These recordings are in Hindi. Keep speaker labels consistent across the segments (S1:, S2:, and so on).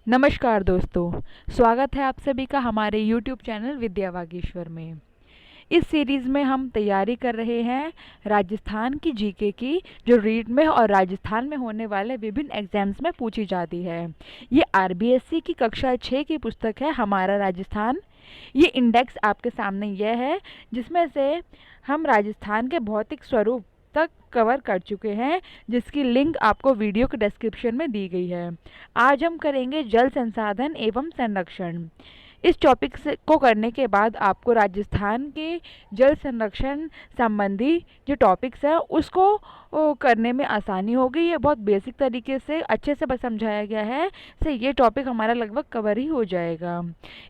S1: नमस्कार दोस्तों, स्वागत है आप सभी का हमारे YouTube चैनल विद्या वागीश्वर में। इस सीरीज़ में हम तैयारी कर रहे हैं राजस्थान की जीके की, जो रीट में और राजस्थान में होने वाले विभिन्न एग्जाम्स में पूछी जाती है। ये आरबीएससी की कक्षा 6 की पुस्तक है हमारा राजस्थान। ये इंडेक्स आपके सामने यह है, जिसमें से हम राजस्थान के भौतिक स्वरूप तक कवर कर चुके हैं, जिसकी लिंक आपको वीडियो के डिस्क्रिप्शन में दी गई है। आज हम करेंगे जल संसाधन एवं संरक्षण। इस टॉपिक से को करने के बाद आपको राजस्थान के जल संरक्षण संबंधी जो टॉपिक्स है उसको करने में आसानी होगी। ये बहुत बेसिक तरीके से अच्छे से बस समझाया गया है, से ये टॉपिक हमारा लगभग कवर ही हो जाएगा।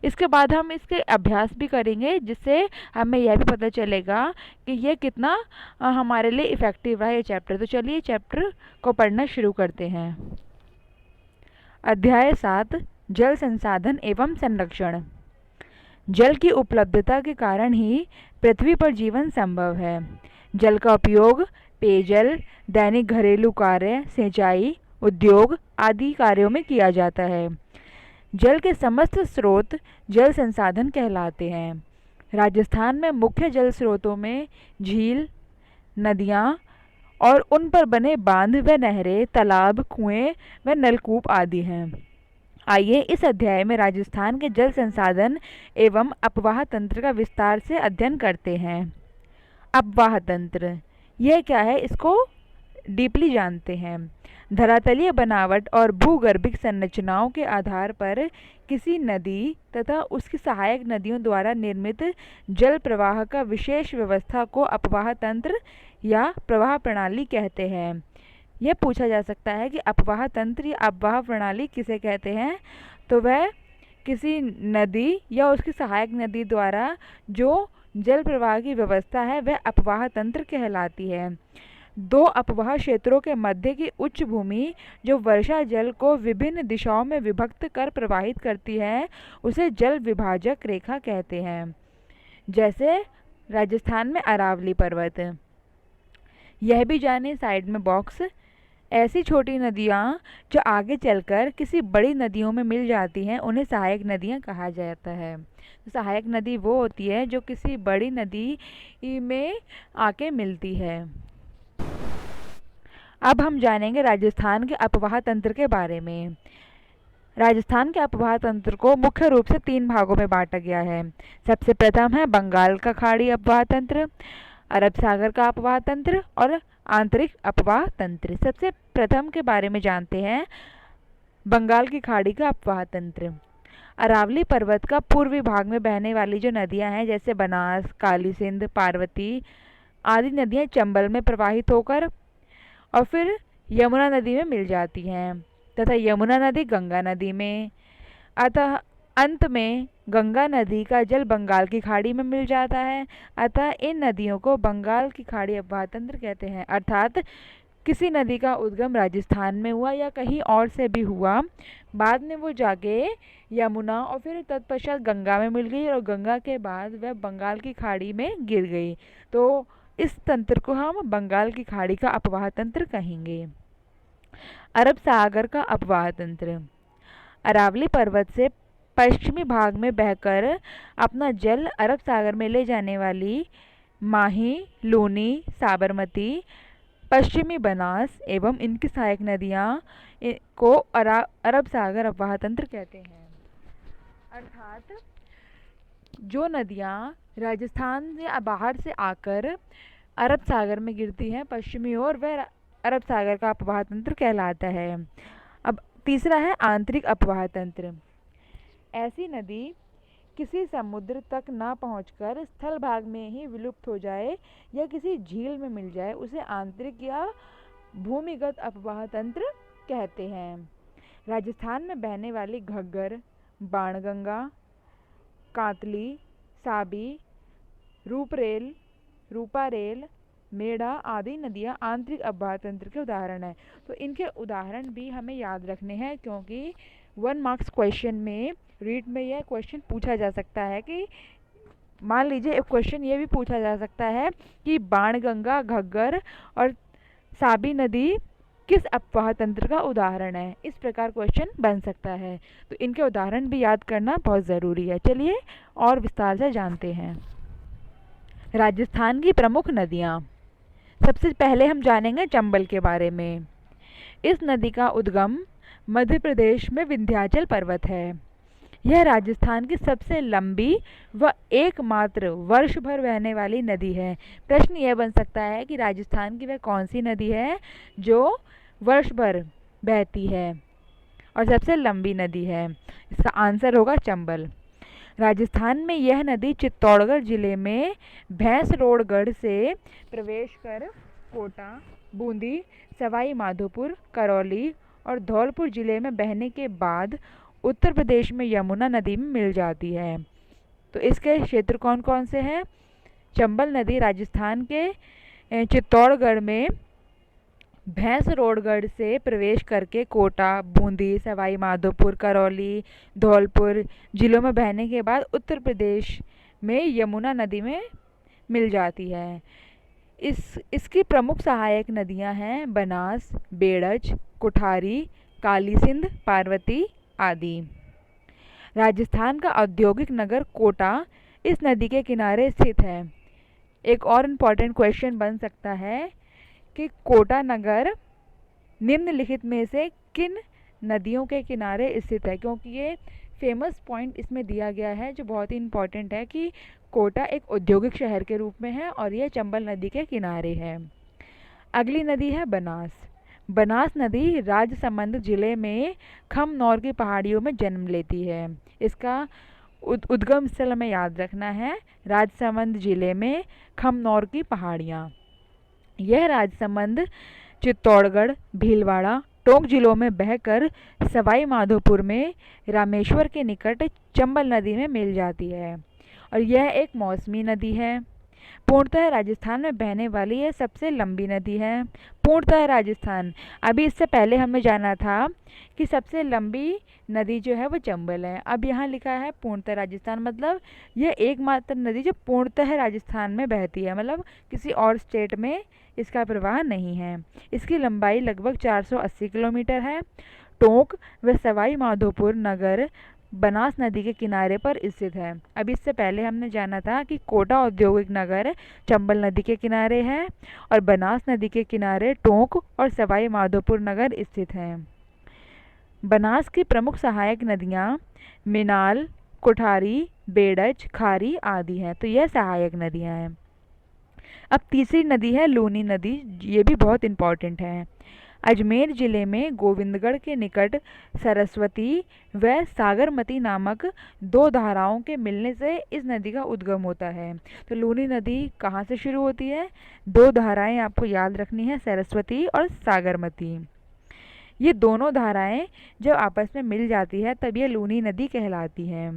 S1: इसके बाद हम इसके अभ्यास भी करेंगे, जिससे हमें यह भी पता चलेगा कि ये कितना हमारे लिए इफ़ेक्टिव रहा ये चैप्टर। तो चलिए चैप्टर को पढ़ना शुरू करते हैं। अध्याय 7, जल संसाधन एवं संरक्षण। जल की उपलब्धता के कारण ही पृथ्वी पर जीवन संभव है। जल का उपयोग पेयजल, दैनिक घरेलू कार्य, सिंचाई, उद्योग आदि कार्यों में किया जाता है। जल के समस्त स्रोत जल संसाधन कहलाते हैं। राजस्थान में मुख्य जल स्रोतों में झील, नदियाँ और उन पर बने बांध व नहरें, तालाब, कुएं व नलकूप आदि हैं। आइए इस अध्याय में राजस्थान के जल संसाधन एवं अपवाह तंत्र का विस्तार से अध्ययन करते हैं। अपवाह तंत्र यह क्या है, इसको डीपली जानते हैं। धरातलीय बनावट और भूगर्भिक संरचनाओं के आधार पर किसी नदी तथा उसकी सहायक नदियों द्वारा निर्मित जल प्रवाह का विशेष व्यवस्था को अपवाह तंत्र या प्रवाह प्रणाली कहते हैं। यह पूछा जा सकता है कि अपवाह तंत्र या अपवाह प्रणाली किसे कहते हैं, तो वह किसी नदी या उसकी सहायक नदी द्वारा जो जल प्रवाह की व्यवस्था है वह अपवाह तंत्र कहलाती है। दो अपवाह क्षेत्रों के मध्य की उच्च भूमि जो वर्षा जल को विभिन्न दिशाओं में विभक्त कर प्रवाहित करती है उसे जल विभाजक रेखा कहते हैं। जैसे राजस्थान में अरावली पर्वत। यह भी जाने साइड में बॉक्स, ऐसी छोटी नदियाँ जो आगे चलकर किसी बड़ी नदियों में मिल जाती हैं उन्हें सहायक नदियाँ कहा जाता है। तो सहायक नदी वो होती है जो किसी बड़ी नदी में आके मिलती है। अब हम जानेंगे राजस्थान के अपवाह तंत्र के बारे में। राजस्थान के अपवाह तंत्र को मुख्य रूप से 3 भागों में बांटा गया है। सबसे प्रथम है बंगाल का खाड़ी अपवाह तंत्र, अरब सागर का अपवाह तंत्र और आंतरिक अपवाह तंत्र। सबसे प्रथम के बारे में जानते हैं, बंगाल की खाड़ी का अपवाह तंत्र। अरावली पर्वत का पूर्वी भाग में बहने वाली जो नदियां हैं, जैसे बनास, काली सिंध, पार्वती आदि नदियां चंबल में प्रवाहित होकर और फिर यमुना नदी में मिल जाती हैं तथा यमुना नदी गंगा नदी में। अतः अंत में गंगा नदी का जल बंगाल की खाड़ी में मिल जाता है। अतः इन नदियों को बंगाल की खाड़ी अपवाह तंत्र कहते हैं। अर्थात किसी नदी का उद्गम राजस्थान में हुआ या कहीं और से भी हुआ, बाद में वो जाके यमुना और फिर तत्पश्चात गंगा में मिल गई और गंगा के बाद वह बंगाल की खाड़ी में गिर गई, तो इस तंत्र को हम बंगाल की खाड़ी का अपवाह तंत्र कहेंगे। अरब सागर का अपवाह तंत्र। अरावली पर्वत से पश्चिमी भाग में बहकर अपना जल अरब सागर में ले जाने वाली माही, लूनी, साबरमती, पश्चिमी बनास एवं इनकी सहायक नदियाँ को अरब सागर अपवाह तंत्र कहते हैं। अर्थात जो नदियाँ राजस्थान या बाहर से आकर अरब सागर में गिरती हैं पश्चिमी ओर, वह अरब सागर का अपवाह तंत्र कहलाता है। अब तीसरा है आंतरिक अपवाह तंत्र। ऐसी नदी किसी समुद्र तक ना पहुंचकर स्थल भाग में ही विलुप्त हो जाए या किसी झील में मिल जाए उसे आंतरिक या भूमिगत अपवाह तंत्र कहते हैं। राजस्थान में बहने वाली घग्गर, बाणगंगा, कांतली, साबी, रूपरेल, रूपारेल, मेढ़ा आदि नदियाँ आंतरिक अपवाह तंत्र के उदाहरण हैं। तो इनके उदाहरण भी हमें याद रखने हैं, क्योंकि 1 मार्क्स क्वेश्चन में रीड में यह क्वेश्चन पूछा जा सकता है कि मान लीजिए एक क्वेश्चन ये भी पूछा जा सकता है कि बाणगंगा, घग्गर और साबी नदी किस अपवाह तंत्र का उदाहरण है? इस प्रकार क्वेश्चन बन सकता है। तो इनके उदाहरण भी याद करना बहुत ज़रूरी है। चलिए और विस्तार से जानते हैं। राजस्थान की प्रमुख नदियाँ। सबसे पहले हम जानेंगे चंबल के बारे में। इस नदी का उद्गम मध्य प्रदेश में विंध्याचल पर्वत है। यह राजस्थान की सबसे लंबी व एकमात्र वर्ष भर बहने वाली नदी है। प्रश्न यह बन सकता है कि राजस्थान की वह कौन सी नदी है जो वर्ष भर बहती है और सबसे लंबी नदी है? इसका आंसर होगा चंबल। राजस्थान में यह नदी चित्तौड़गढ़ जिले में भैंसरोडगढ़ से प्रवेश कर कोटा, बूंदी, सवाई माधोपुर, करौली और धौलपुर जिले में बहने के बाद उत्तर प्रदेश में यमुना नदी में मिल जाती है। तो इसके क्षेत्र कौन कौन से हैं? चंबल नदी राजस्थान के चित्तौड़गढ़ में भैंसरोडगढ़ से प्रवेश करके कोटा, बूंदी, सवाई माधोपुर, करौली, धौलपुर जिलों में बहने के बाद उत्तर प्रदेश में यमुना नदी में मिल जाती है। इसकी प्रमुख सहायक नदियां हैं बनास, बेड़ज, कुठारी, काली सिंध, पार्वती आदि। राजस्थान का औद्योगिक नगर कोटा इस नदी के किनारे स्थित है। एक और इम्पॉर्टेंट क्वेश्चन बन सकता है कि कोटा नगर निम्नलिखित में से किन नदियों के किनारे स्थित है? क्योंकि ये फेमस पॉइंट इसमें दिया गया है जो बहुत ही इम्पॉर्टेंट है कि कोटा एक औद्योगिक शहर के रूप में है और यह चंबल नदी के किनारे है। अगली नदी है बनास। बनास नदी राजसमंद जिले में खमनौर की पहाड़ियों में जन्म लेती है। इसका उद्गम स्थल हमें याद रखना है, राजसमंद जिले में खमनौर की पहाड़ियाँ। यह राजसमंद, चित्तौड़गढ़, भीलवाड़ा, टोंक जिलों में बहकर सवाई माधोपुर में रामेश्वर के निकट चंबल नदी में मिल जाती है और यह एक मौसमी नदी है। पूर्णतः राजस्थान में बहने वाली यह सबसे लंबी नदी है। पूर्णतः राजस्थान, अभी इससे पहले हमने जाना था कि सबसे लंबी नदी जो है वो चंबल है। अब यहाँ लिखा है पूर्णतः राजस्थान, मतलब यह एकमात्र नदी जो पूर्णतः राजस्थान में बहती है, मतलब किसी और स्टेट में इसका प्रवाह नहीं है। इसकी लंबाई लगभग 480 किलोमीटर है। टोंक व सवाई माधोपुर नगर बनास नदी के किनारे पर स्थित है। अब इससे पहले हमने जाना था कि कोटा औद्योगिक नगर चंबल नदी के किनारे है और बनास नदी के किनारे टोंक और सवाई माधोपुर नगर स्थित हैं। बनास की प्रमुख सहायक नदियाँ मिनाल, कुठारी, बेड़ज, खारी आदि हैं। तो यह सहायक नदियाँ हैं। अब तीसरी नदी है लूनी नदी, ये भी बहुत इम्पॉर्टेंट है। अजमेर जिले में गोविंदगढ़ के निकट सरस्वती व सागरमती नामक दो धाराओं के मिलने से इस नदी का उद्गम होता है। तो लूनी नदी कहाँ से शुरू होती है? दो धाराएं आपको याद रखनी है, सरस्वती और सागरमती। ये दोनों धाराएं जब आपस में मिल जाती है तब ये लूनी नदी कहलाती है।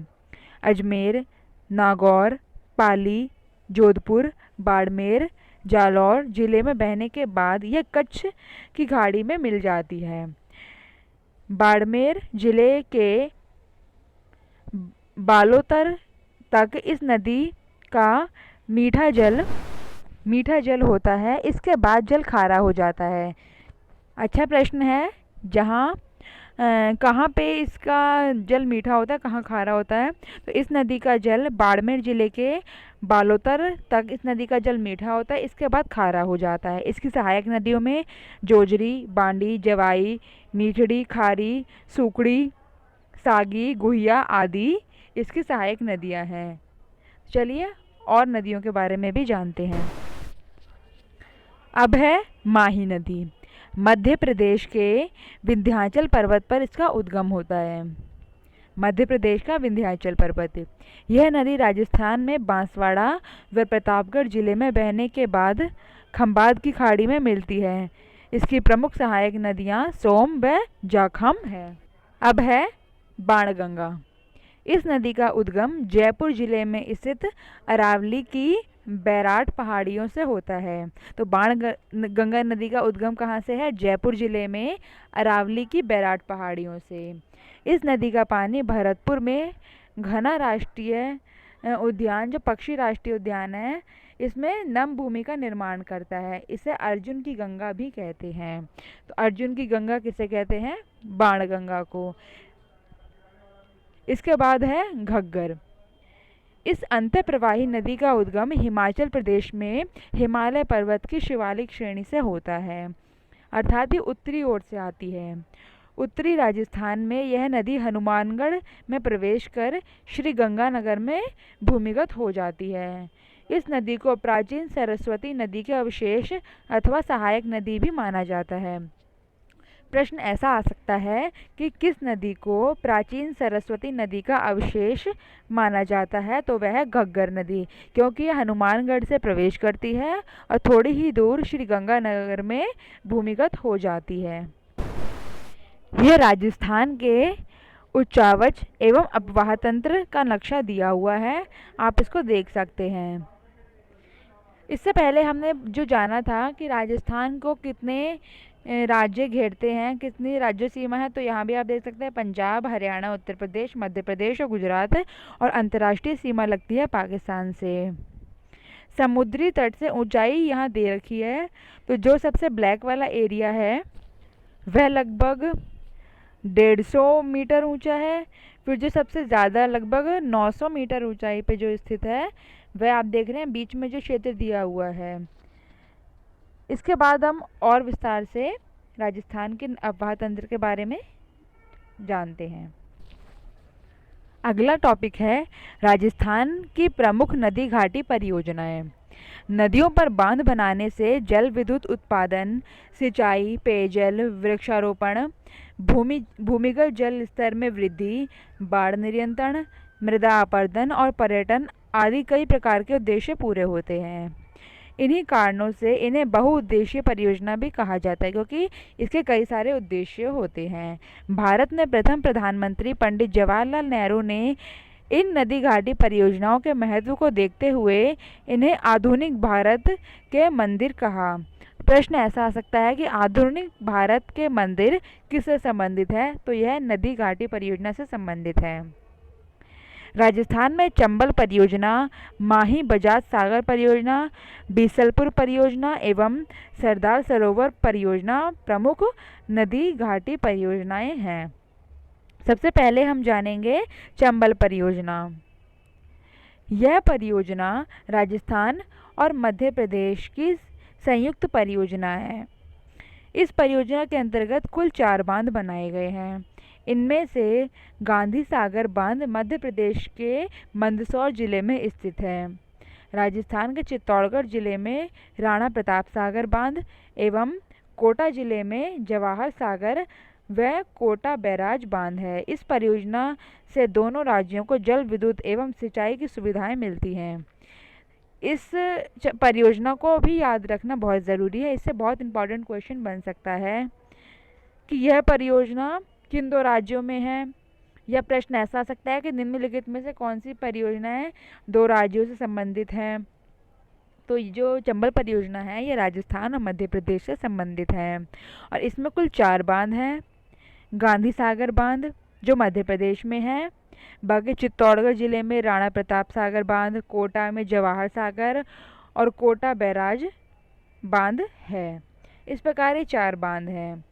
S1: अजमेर, नागौर, पाली, जोधपुर, बाड़मेर, जालौर जिले में बहने के बाद यह कच्छ की खाड़ी में मिल जाती है। बाड़मेर जिले के बालोतर तक इस नदी का मीठा जल होता है। इसके बाद जल खारा हो जाता है। अच्छा प्रश्न है, कहाँ पे इसका जल मीठा होता है, कहाँ खारा होता है? तो इस नदी का जल बाड़मेर जिले के बालोतर तक इस नदी का जल मीठा होता है, इसके बाद खारा हो जाता है। इसकी सहायक नदियों में जोजरी, बांडी, जवाई, मीठड़ी, खारी, सुकड़ी, सागी, गुहिया आदि इसकी सहायक नदियाँ हैं। चलिए और नदियों के बारे में भी जानते हैं। अब है माही नदी। मध्य प्रदेश के विंध्याचल पर्वत पर इसका उद्गम होता है। मध्य प्रदेश का विंध्याचल पर्वत, यह नदी राजस्थान में बांसवाड़ा व प्रतापगढ़ जिले में बहने के बाद खंबात की खाड़ी में मिलती है। इसकी प्रमुख सहायक नदियाँ सोम व जाखम है। अब है बाणगंगा। इस नदी का उद्गम जयपुर जिले में स्थित अरावली की बैराट पहाड़ियों से होता है। तो बाणगंगा नदी का उद्गम कहाँ से है? जयपुर जिले में अरावली की बैराट पहाड़ियों से। इस नदी का पानी भरतपुर में घना राष्ट्रीय उद्यान, जो पक्षी राष्ट्रीय उद्यान है, इसमें नम भूमि का निर्माण करता है। इसे अर्जुन की गंगा भी कहते हैं। तो अर्जुन की गंगा किसे कहते हैं? बाणगंगा को। इसके बाद है घग्गर। इस अंतःप्रवाही नदी का उद्गम हिमाचल प्रदेश में हिमालय पर्वत की शिवालिक श्रेणी से होता है, अर्थात ये उत्तरी ओर से आती है। उत्तरी राजस्थान में यह नदी हनुमानगढ़ में प्रवेश कर श्री गंगानगर में भूमिगत हो जाती है। इस नदी को प्राचीन सरस्वती नदी के अवशेष अथवा सहायक नदी भी माना जाता है। प्रश्न ऐसा आ सकता है कि किस नदी को प्राचीन सरस्वती नदी का अवशेष माना जाता है? तो वह घग्गर नदी, क्योंकि यह हनुमानगढ़ से प्रवेश करती है और थोड़ी ही दूर श्री गंगानगर में भूमिगत हो जाती है। यह राजस्थान के उच्चावच एवं अपवाह तंत्र का नक्शा दिया हुआ है, आप इसको देख सकते हैं। इससे पहले हमने जो जाना था कि राजस्थान को कितने राज्य घेरते हैं, कितनी राज्य सीमा है, तो यहाँ भी आप देख सकते हैं पंजाब, हरियाणा, उत्तर प्रदेश, मध्य प्रदेश और गुजरात है, और अंतर्राष्ट्रीय सीमा लगती है पाकिस्तान से। समुद्री तट से ऊंचाई यहाँ दे रखी है, तो जो सबसे ब्लैक वाला एरिया है वह लगभग 150 मीटर ऊंचा है। फिर जो सबसे ज़्यादा लगभग 900 मीटर ऊंचाई पे जो स्थित है वह आप देख रहे हैं बीच में जो क्षेत्र दिया हुआ है। इसके बाद हम और विस्तार से राजस्थान के अपवाह तंत्र के बारे में जानते हैं। अगला टॉपिक है राजस्थान की प्रमुख नदी घाटी परियोजनाएं। नदियों पर बांध बनाने से जल विद्युत उत्पादन, सिंचाई, पेयजल, वृक्षारोपण, भूमिगत जल स्तर में वृद्धि, बाढ़ नियंत्रण, मृदा अपरदन और पर्यटन आदि कई प्रकार के उद्देश्य पूरे होते हैं। इन्हीं कारणों से इन्हें बहुउद्देशीय परियोजना भी कहा जाता है, क्योंकि इसके कई सारे उद्देश्य होते हैं। भारत में प्रथम प्रधानमंत्री पंडित जवाहरलाल नेहरू ने इन नदी घाटी परियोजनाओं के महत्व को देखते हुए इन्हें आधुनिक भारत के मंदिर कहा। प्रश्न ऐसा आ सकता है कि आधुनिक भारत के मंदिर किससे संबंधित है? तो यह नदी घाटी परियोजना से संबंधित है। राजस्थान में चंबल परियोजना, माही बजाज सागर परियोजना, बीसलपुर परियोजना एवं सरदार सरोवर परियोजना प्रमुख नदी घाटी परियोजनाएं हैं। सबसे पहले हम जानेंगे चंबल परियोजना। यह परियोजना राजस्थान और मध्य प्रदेश की संयुक्त परियोजना है। इस परियोजना के अंतर्गत कुल 4 बांध बनाए गए हैं। इनमें से गांधी सागर बांध मध्य प्रदेश के मंदसौर जिले में स्थित है। राजस्थान के चित्तौड़गढ़ जिले में राणा प्रताप सागर बांध एवं कोटा जिले में जवाहर सागर व कोटा बैराज बांध है। इस परियोजना से दोनों राज्यों को जल विद्युत एवं सिंचाई की सुविधाएं मिलती हैं। इस परियोजना को भी याद रखना बहुत ज़रूरी है, इससे बहुत इंपॉर्टेंट क्वेश्चन बन सकता है कि यह परियोजना किन 2 राज्यों में है, या प्रश्न ऐसा आ सकता है कि निम्नलिखित में से कौन सी परियोजनाएं 2 राज्यों से संबंधित हैं। तो जो चंबल परियोजना है ये राजस्थान और मध्य प्रदेश से संबंधित है और इसमें कुल 4 बांध हैं। गांधी सागर बांध जो मध्य प्रदेश में है, बाकी चित्तौड़गढ़ जिले में राणा प्रताप सागर बांध, कोटा में जवाहर सागर और कोटा बैराज बांध है। इस प्रकार ये 4 बांध हैं।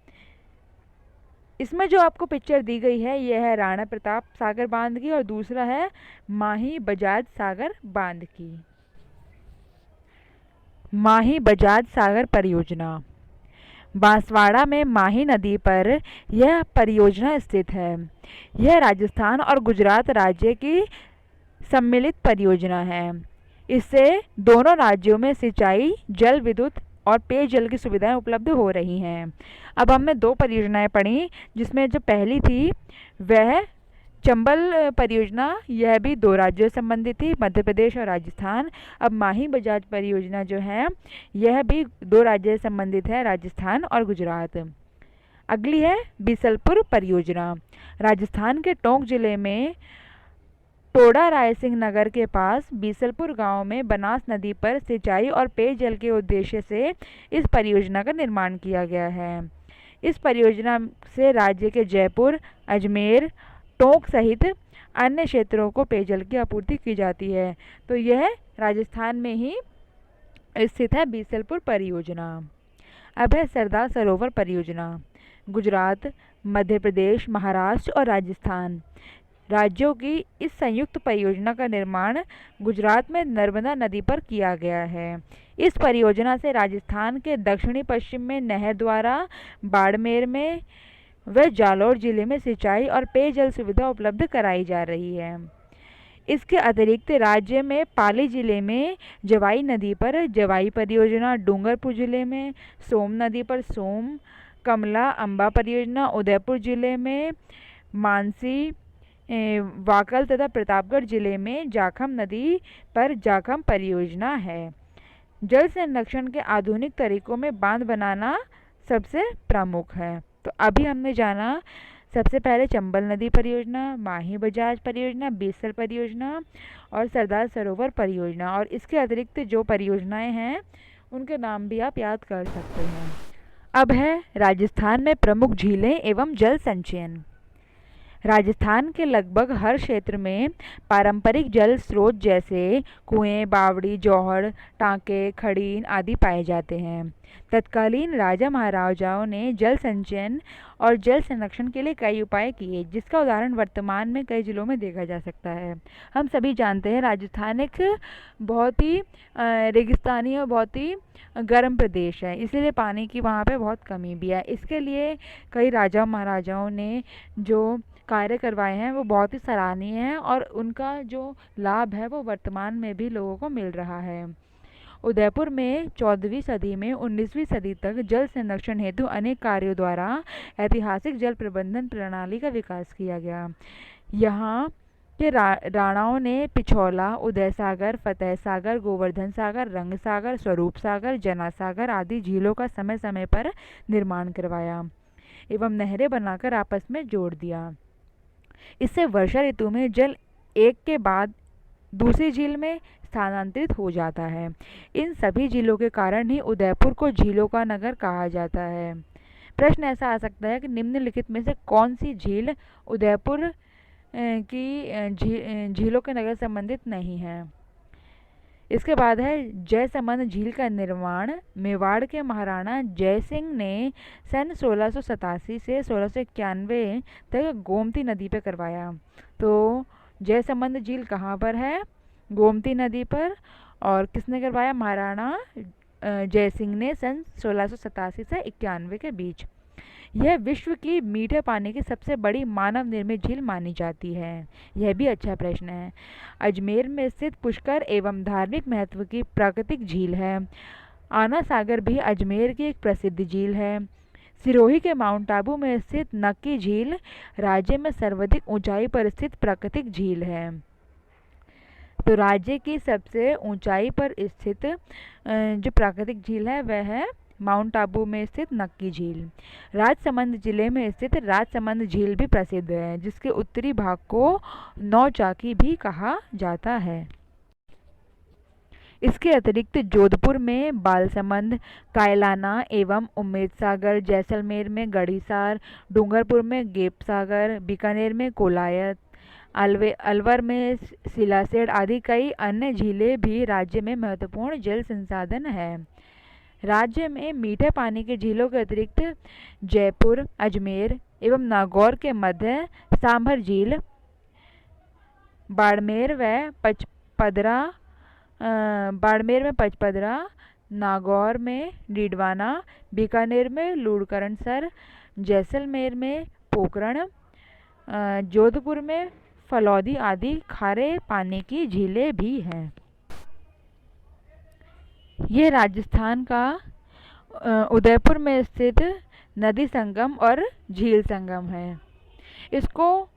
S1: इसमें जो आपको पिक्चर दी गई है यह है राणा प्रताप सागर बांध की और दूसरा है माही बजाज सागर बांध की। माही बजाज सागर परियोजना। बांसवाड़ा में माही नदी पर यह परियोजना स्थित है। यह राजस्थान और गुजरात राज्य की सम्मिलित परियोजना है। इससे दोनों राज्यों में सिंचाई, जल विद्युत और पेयजल की सुविधाएं उपलब्ध हो रही हैं। अब हमने 2 परियोजनाएं पढ़ी, जिसमें जो पहली थी वह चंबल परियोजना, यह भी 2 राज्यों से संबंधित थी, मध्य प्रदेश और राजस्थान। अब माही बजाज परियोजना जो है यह भी 2 राज्यों से संबंधित है, राजस्थान और गुजरात। अगली है बीसलपुर परियोजना। राजस्थान के टोंक जिले में टोडा रायसिंह नगर के पास बीसलपुर गांव में बनास नदी पर सिंचाई और पेयजल के उद्देश्य से इस परियोजना का निर्माण किया गया है। इस परियोजना से राज्य के जयपुर, अजमेर, टोंक सहित अन्य क्षेत्रों को पेयजल की आपूर्ति की जाती है। तो यह राजस्थान में ही स्थित है बीसलपुर परियोजना। अब है सरदार सरोवर परियोजना। गुजरात, मध्य प्रदेश, महाराष्ट्र और राजस्थान राज्यों की इस संयुक्त परियोजना का निर्माण गुजरात में नर्मदा नदी पर किया गया है। इस परियोजना से राजस्थान के दक्षिणी पश्चिम में नहर द्वारा बाड़मेर में व जालौर जिले में सिंचाई और पेयजल सुविधा उपलब्ध कराई जा रही है। इसके अतिरिक्त राज्य में पाली जिले में जवाई नदी पर जवाई परियोजना, डूंगरपुर जिले में सोम नदी पर सोम कमला अम्बा परियोजना, उदयपुर जिले में मानसी वाकल तथा प्रतापगढ़ जिले में जाखम नदी पर जाखम परियोजना है। जल संरक्षण के आधुनिक तरीकों में बांध बनाना सबसे प्रमुख है। तो अभी हमने जाना सबसे पहले चंबल नदी परियोजना, माही बजाज परियोजना, बीसल परियोजना और सरदार सरोवर परियोजना, और इसके अतिरिक्त जो परियोजनाएं हैं उनके नाम भी आप याद कर सकते हैं। अब है राजस्थान में प्रमुख झीलें एवं जल संचयन। राजस्थान के लगभग हर क्षेत्र में पारंपरिक जल स्रोत जैसे कुएं, बावड़ी, जौहर, टांके, खड़ीन आदि पाए जाते हैं। तत्कालीन राजा महाराजाओं ने जल संचयन और जल संरक्षण के लिए कई उपाय किए, जिसका उदाहरण वर्तमान में कई जिलों में देखा जा सकता है। हम सभी जानते हैं राजस्थान एक बहुत ही रेगिस्तानी और बहुत ही गर्म प्रदेश है, इसलिए पानी की वहाँ पे बहुत कमी भी है। इसके लिए कई राजा महाराजाओं ने जो कार्य करवाए हैं वो बहुत ही सराहनीय हैं और उनका जो लाभ है वो वर्तमान में भी लोगों को मिल रहा है। उदयपुर में 14वीं सदी में 19वीं सदी तक जल संरक्षण हेतु अनेक कार्यों द्वारा ऐतिहासिक जल प्रबंधन प्रणाली का विकास किया गया। यहाँ के राणाओं ने पिछौला, उदय सागर, फतेह सागर, गोवर्धन सागर, रंग सागर, स्वरूप सागर, जना सागर आदि झीलों का समय समय पर निर्माण करवाया एवं नहरें बनाकर आपस में जोड़ दिया। इससे वर्षा ऋतु में जल एक के बाद दूसरी झील में स्थानांतरित हो जाता है। इन सभी झीलों के कारण ही उदयपुर को झीलों का नगर कहा जाता है। प्रश्न ऐसा आ सकता है कि निम्नलिखित में से कौन सी झील उदयपुर की झीलों के नगर संबंधित नहीं है। इसके बाद है जयसमंद झील का निर्माण मेवाड़ के महाराणा जय सिंह ने सन 1687 से 1691 तक गोमती नदी पर करवाया। तो जयसमंद झील कहाँ पर है? गोमती नदी पर। और किसने करवाया? महाराणा जय सिंह ने सन 1687 से 91 के बीच। यह विश्व की मीठे पानी की सबसे बड़ी मानव निर्मित झील मानी जाती है। यह भी अच्छा प्रश्न है। अजमेर में स्थित पुष्कर एवं धार्मिक महत्व की प्राकृतिक झील है। आना सागर भी अजमेर की एक प्रसिद्ध झील है। सिरोही के माउंट आबू में स्थित नक्की झील राज्य में सर्वाधिक ऊंचाई पर स्थित प्राकृतिक झील है। तो राज्य की सबसे ऊंचाई पर स्थित जो प्राकृतिक झील है वह है माउंट आबू में स्थित नक्की झील। राजसमंद जिले में स्थित राजसमंद झील भी प्रसिद्ध है, जिसके उत्तरी भाग को नौचाकी भी कहा जाता है। इसके अतिरिक्त जोधपुर में बालसमंद, कायलाना एवं उम्मेद सागर, जैसलमेर में गढ़ीसार, डूंगरपुर में गेप सागर, बीकानेर में कोलायत, अलवर में सिलासेड़ आदि कई अन्य झीलें भी राज्य में महत्वपूर्ण जल संसाधन है। राज्य में मीठे पानी के झीलों के अतिरिक्त जयपुर, अजमेर एवं नागौर के मध्य सांभर झील, बाड़मेर में पचपदरा, नागौर में डीडवाना, बीकानेर में लूड़करणसर, जैसलमेर में पोकरण, जोधपुर में फलौदी आदि खारे पानी की झीलें भी हैं। ये राजस्थान का उदयपुर में स्थित नदी संगम और झील संगम है। इसको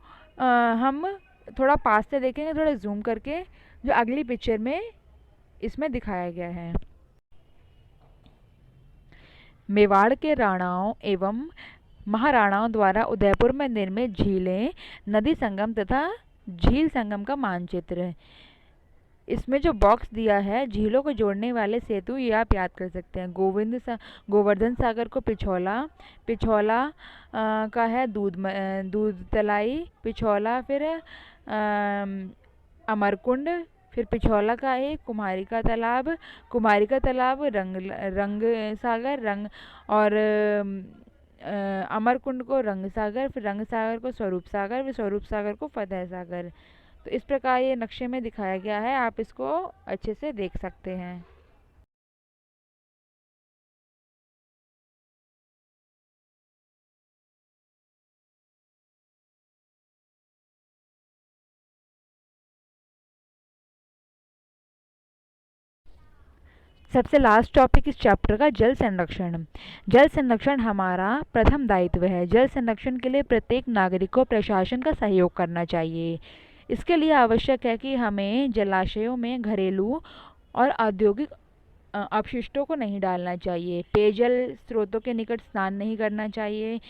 S1: हम थोड़ा पास से देखेंगे, थोड़ा जूम करके, जो अगली पिक्चर में इसमें दिखाया गया है। मेवाड़ के राणाओं एवं महाराणाओं द्वारा उदयपुर में निर्मित झीलें, नदी संगम तथा झील संगम का मानचित्र। इसमें जो बॉक्स दिया है झीलों को जोड़ने वाले सेतु, ये आप याद कर सकते हैं। गोवर्धन सागर को पिछौला का है दूध तलाई पिछौला, फिर अमरकुंड, फिर पिछौला का है कुमारिका तालाब, रंग सागर, रंग और अमरकुंड को रंग सागर, फिर रंग सागर को स्वरूप सागर, फिर स्वरूप सागर को फतेह सागर। तो इस प्रकार ये नक्शे में दिखाया गया है, आप इसको अच्छे से देख सकते हैं। सबसे लास्ट टॉपिक इस चैप्टर का जल संरक्षण। जल संरक्षण हमारा प्रथम दायित्व है। जल संरक्षण के लिए प्रत्येक नागरिक को प्रशासन का सहयोग करना चाहिए। इसके लिए आवश्यक है कि हमें जलाशयों में घरेलू और औद्योगिक अपशिष्टों को नहीं डालना चाहिए। पेयजल स्रोतों के निकट स्नान नहीं करना चाहिए।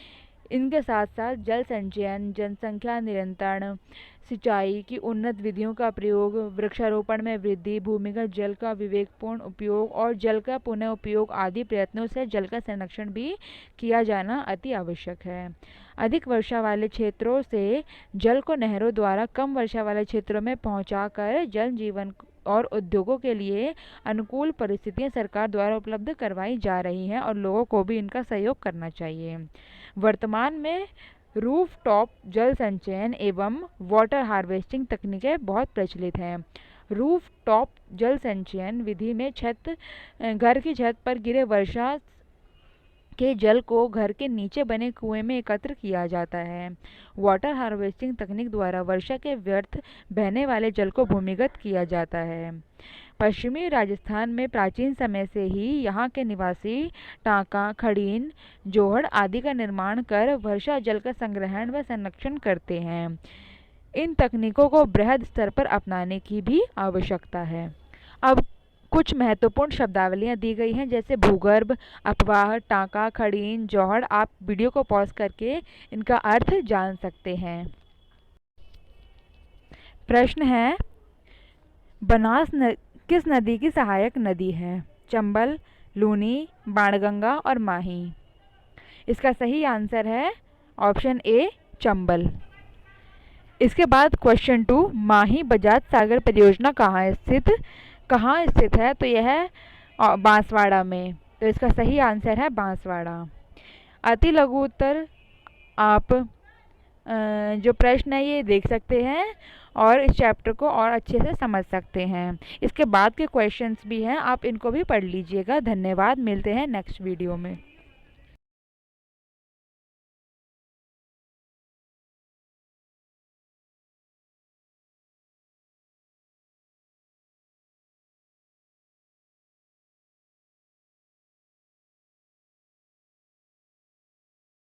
S1: इनके साथ साथ जल संचयन, जनसंख्या नियंत्रण, सिंचाई की उन्नत विधियों का प्रयोग, वृक्षारोपण में वृद्धि, भूमिगत जल का विवेकपूर्ण उपयोग और जल का पुनः उपयोग आदि प्रयत्नों से जल का संरक्षण भी किया जाना अति आवश्यक है। अधिक वर्षा वाले क्षेत्रों से जल को नहरों द्वारा कम वर्षा वाले क्षेत्रों में पहुंचाकर जल जीवन और उद्योगों के लिए अनुकूल परिस्थितियां सरकार द्वारा उपलब्ध करवाई जा रही हैं और लोगों को भी इनका सहयोग करना चाहिए। वर्तमान में रूफ टॉप जल संचयन एवं वाटर हार्वेस्टिंग तकनीकें बहुत प्रचलित हैं। रूफ टॉप जल संचयन विधि में घर की छत पर गिरे वर्षा के जल को घर के नीचे बने कुएं में एकत्र किया जाता है। वाटर हार्वेस्टिंग तकनीक द्वारा वर्षा के व्यर्थ बहने वाले जल को भूमिगत किया जाता है। पश्चिमी राजस्थान में प्राचीन समय से ही यहाँ के निवासी टांका, खड़ीन, जोहड़ आदि का निर्माण कर वर्षा जल का संग्रहण व संरक्षण करते हैं। इन तकनीकों को बृहद स्तर पर अपनाने की भी आवश्यकता है। अब कुछ महत्वपूर्ण शब्दावलियां दी गई हैं, जैसे भूगर्भ, अपवाह, टांका, खड़ीन, जौहड़। आप वीडियो को पॉज करके इनका अर्थ जान सकते हैं। प्रश्न है, बनास किस नदी की सहायक नदी है? चंबल, लूनी, बाणगंगा और माही। इसका सही आंसर है ऑप्शन ए, चंबल। इसके बाद क्वेश्चन 2, माही बजाज सागर परियोजना कहाँ स्थित है? तो यह है बांसवाड़ा में। तो इसका सही आंसर है बांसवाड़ा। अति लघु उत्तर आप जो प्रश्न है ये देख सकते हैं और इस चैप्टर को और अच्छे से समझ सकते हैं। इसके बाद के क्वेश्चंस भी हैं, आप इनको भी पढ़ लीजिएगा। धन्यवाद, मिलते हैं नेक्स्ट वीडियो में।